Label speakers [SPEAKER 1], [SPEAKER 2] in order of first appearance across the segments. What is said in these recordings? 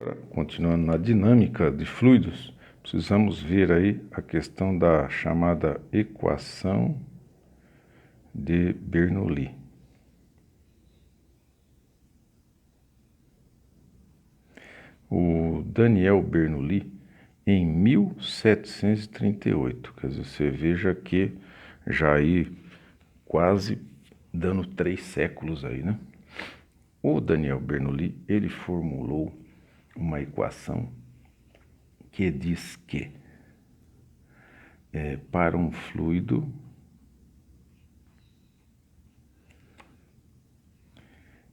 [SPEAKER 1] Agora, continuando na dinâmica de fluidos, precisamos ver aí a questão da chamada equação de Bernoulli. O Daniel Bernoulli, em 1738, quer dizer, você veja que já aí quase dando 3 séculos aí, né? O Daniel Bernoulli, ele formulou uma equação que diz que para um fluido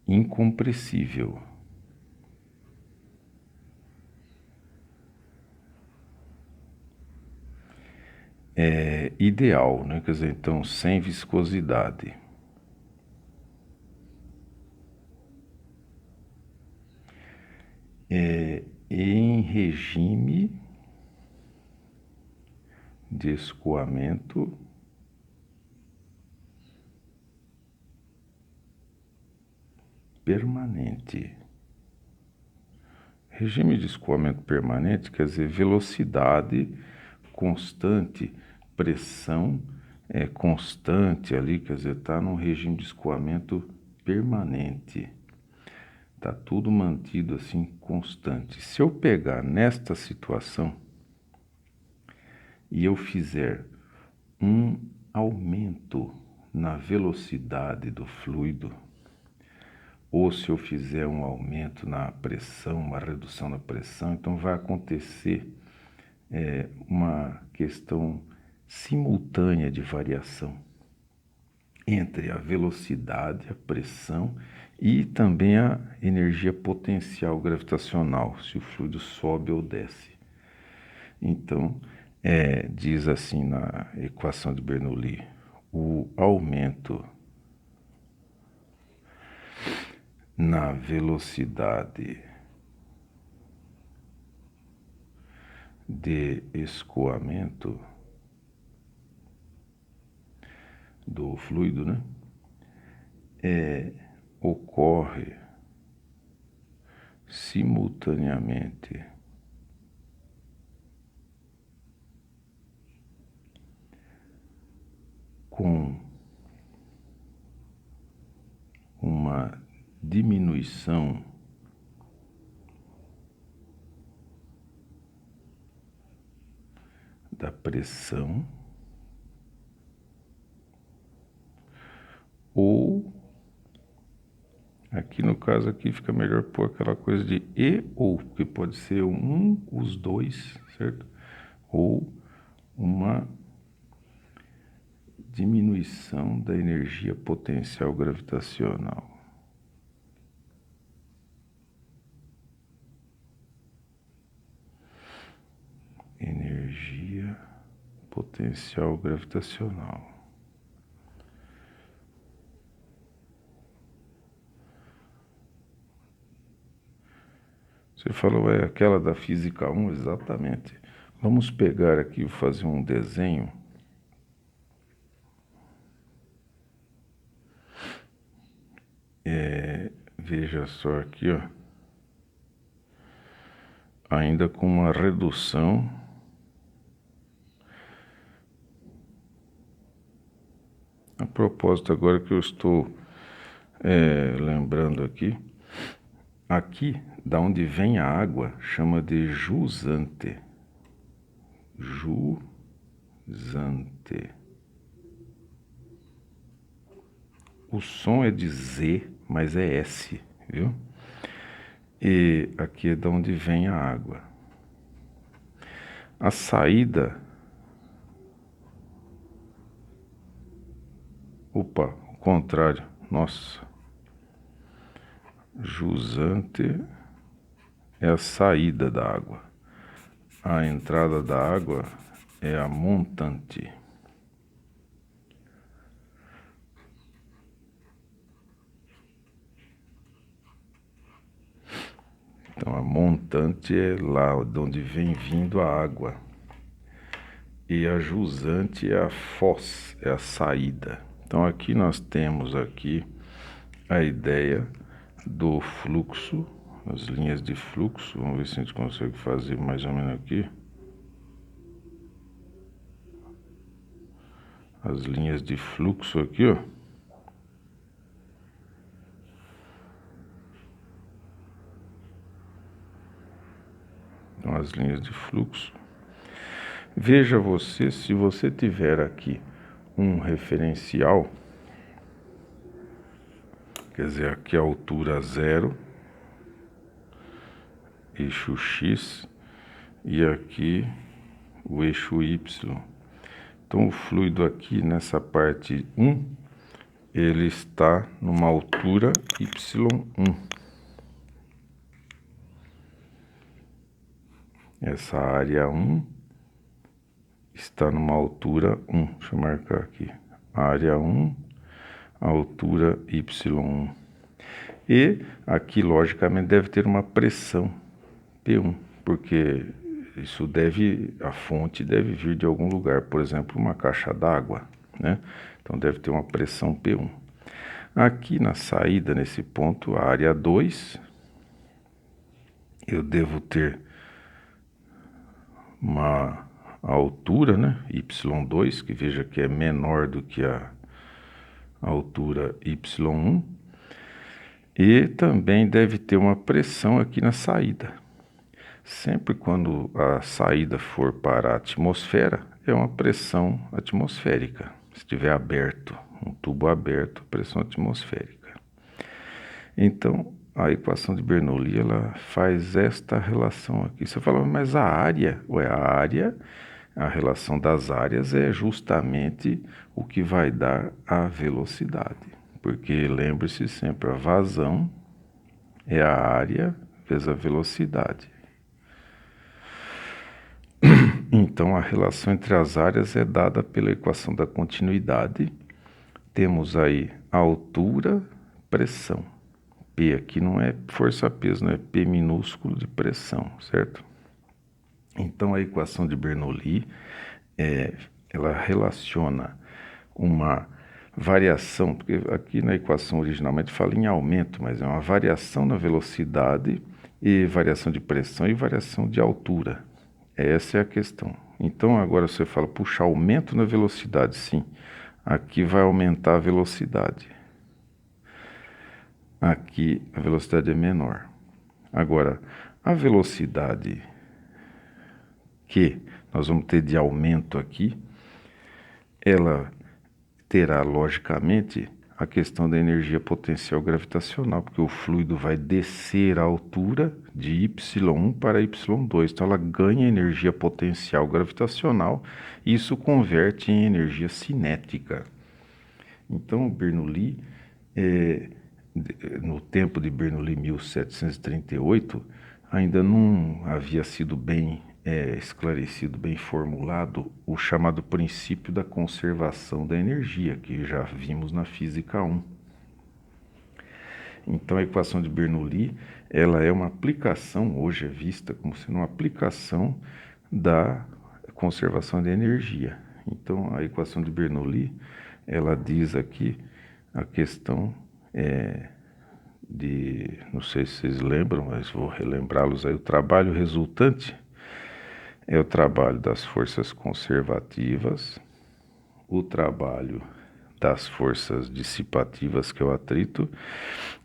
[SPEAKER 1] incompressível, ideal, né? Quer dizer, então, sem viscosidade, em regime de escoamento permanente. Regime de escoamento permanente quer dizer velocidade constante, pressão constante ali, quer dizer, está num regime de escoamento permanente. Está tudo mantido assim constante. Se eu pegar nesta situação e eu fizer um aumento na velocidade do fluido, ou se eu fizer um aumento na pressão, uma redução na pressão, então vai acontecer uma questão simultânea de variação entre a velocidade, a pressão e também a energia potencial gravitacional, se o fluido sobe ou desce. Então, diz assim na equação de Bernoulli, o aumento na velocidade de escoamento do fluido, né, ocorre simultaneamente com uma diminuição da pressão ou, aqui no caso aqui fica melhor pôr aquela coisa de e ou, porque pode ser os dois, certo? Ou uma diminuição da energia potencial gravitacional. Energia potencial gravitacional. Você falou, aquela da Física 1, exatamente. Vamos pegar aqui e fazer um desenho. Veja só aqui, ó. Ainda com uma redução a propósito, agora que eu estou lembrando aqui, da onde vem a água, chama de jusante. Jusante. O som é de Z, mas é S, viu? E aqui é de onde vem a água. A saída... Opa, o contrário. Nossa. Jusante é a saída da água. A entrada da água é a montante. Então, a montante é lá de onde vem vindo a água. E a jusante é a foz, é a saída. Então, aqui nós temos aqui a ideia do fluxo as linhas de fluxo. Vamos ver se a gente consegue fazer mais ou menos aqui. As linhas de fluxo aqui, ó. Então, as linhas de fluxo. Veja você, se você tiver aqui um referencial, quer dizer, aqui a altura 0, eixo X, e aqui o eixo Y. Então, o fluido aqui nessa parte 1, ele está numa altura Y1. Essa área 1 está numa altura 1. Deixa eu marcar aqui. Área 1, altura Y1. E aqui, logicamente, deve ter uma pressão P1, porque isso a fonte deve vir de algum lugar, por exemplo, uma caixa d'água, né? Então deve ter uma pressão P1. Aqui na saída, nesse ponto, a área 2, eu devo ter uma altura, né? Y2, que veja que é menor do que a altura Y1. E também deve ter uma pressão aqui na saída. Sempre quando a saída for para a atmosfera, é uma pressão atmosférica. Se estiver aberto, um tubo aberto, pressão atmosférica. Então, a equação de Bernoulli, ela faz esta relação aqui. Você fala, mas a área, a relação das áreas é justamente o que vai dar a velocidade. Porque lembre-se sempre, a vazão é a área vezes a velocidade. Então, a relação entre as áreas é dada pela equação da continuidade. Temos aí a altura, pressão. P aqui não é força-peso, não é P minúsculo de pressão, certo? Então, a equação de Bernoulli, ela relaciona uma variação, porque aqui na equação originalmente fala em aumento, mas é uma variação na velocidade e variação de pressão e variação de altura. Essa é a questão. Então agora você fala, puxa, aumento na velocidade, sim. Aqui vai aumentar a velocidade. Aqui a velocidade é menor. Agora, a velocidade que nós vamos ter de aumento aqui, ela terá, logicamente, a questão da energia potencial gravitacional, porque o fluido vai descer a altura de Y1 para Y2, então ela ganha energia potencial gravitacional e isso converte em energia cinética. Então, Bernoulli, no tempo de Bernoulli, 1738, ainda não havia sido bem esclarecido, bem formulado o chamado princípio da conservação da energia, que já vimos na Física 1. Então a equação de Bernoulli, ela é uma aplicação, hoje é vista como sendo uma aplicação da conservação da energia. Então a equação de Bernoulli, ela diz aqui a questão não sei se vocês lembram, mas vou relembrá-los aí, o trabalho resultante é o trabalho das forças conservativas, o trabalho das forças dissipativas, que é o atrito,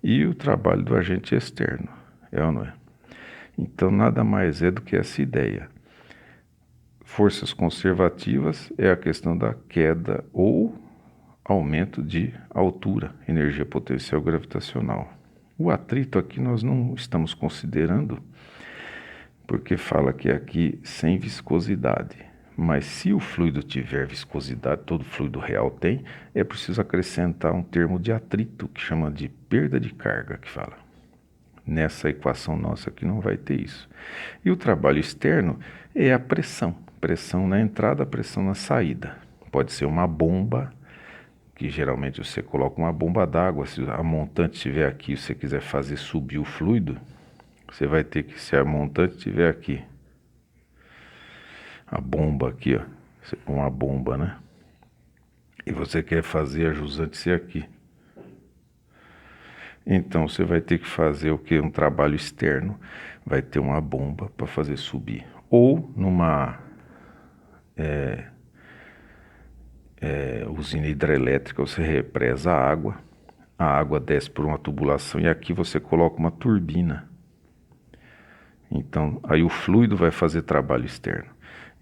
[SPEAKER 1] e o trabalho do agente externo, é ou não é? Então, nada mais é do que essa ideia. Forças conservativas é a questão da queda ou aumento de altura, energia potencial gravitacional. O atrito aqui nós não estamos considerando, porque fala que é aqui sem viscosidade. Mas se o fluido tiver viscosidade, todo fluido real tem, é preciso acrescentar um termo de atrito, que chama de perda de carga, que fala. Nessa equação nossa aqui não vai ter isso. E o trabalho externo é a pressão. Pressão na entrada, pressão na saída. Pode ser uma bomba, que geralmente você coloca uma bomba d'água. Se a montante estiver aqui e você quiser fazer subir o fluido, você vai ter que, se a montante estiver aqui, a bomba aqui, ó, você põe uma bomba, né? E você quer fazer a jusante ser aqui. Então você vai ter que fazer o que? Um trabalho externo. Vai ter uma bomba para fazer subir. Ou numa usina hidrelétrica, você represa a água desce por uma tubulação e aqui você coloca uma turbina. Então, aí o fluido vai fazer trabalho externo.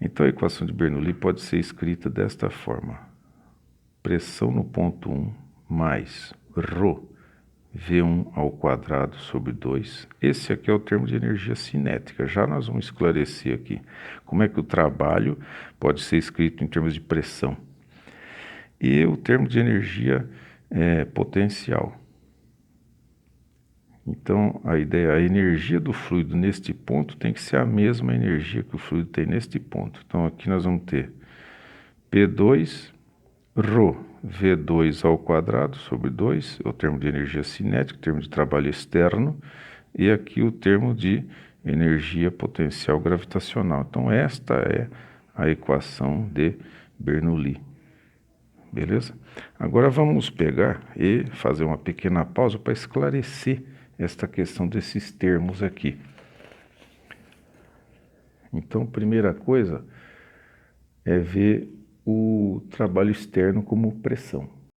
[SPEAKER 1] Então, a equação de Bernoulli pode ser escrita desta forma. Pressão no ponto 1 mais ρ V1 ao quadrado sobre 2. Esse aqui é o termo de energia cinética. Já nós vamos esclarecer aqui como é que o trabalho pode ser escrito em termos de pressão. E o termo de energia potencial. Então, a ideia, a energia do fluido neste ponto tem que ser a mesma energia que o fluido tem neste ponto. Então, aqui nós vamos ter P2 ρ V2 ao quadrado sobre 2, é o termo de energia cinética, o termo de trabalho externo, e aqui o termo de energia potencial gravitacional. Então, esta é a equação de Bernoulli. Beleza? Agora vamos pegar e fazer uma pequena pausa para esclarecer esta questão desses termos aqui. Então, primeira coisa é ver o trabalho externo como pressão.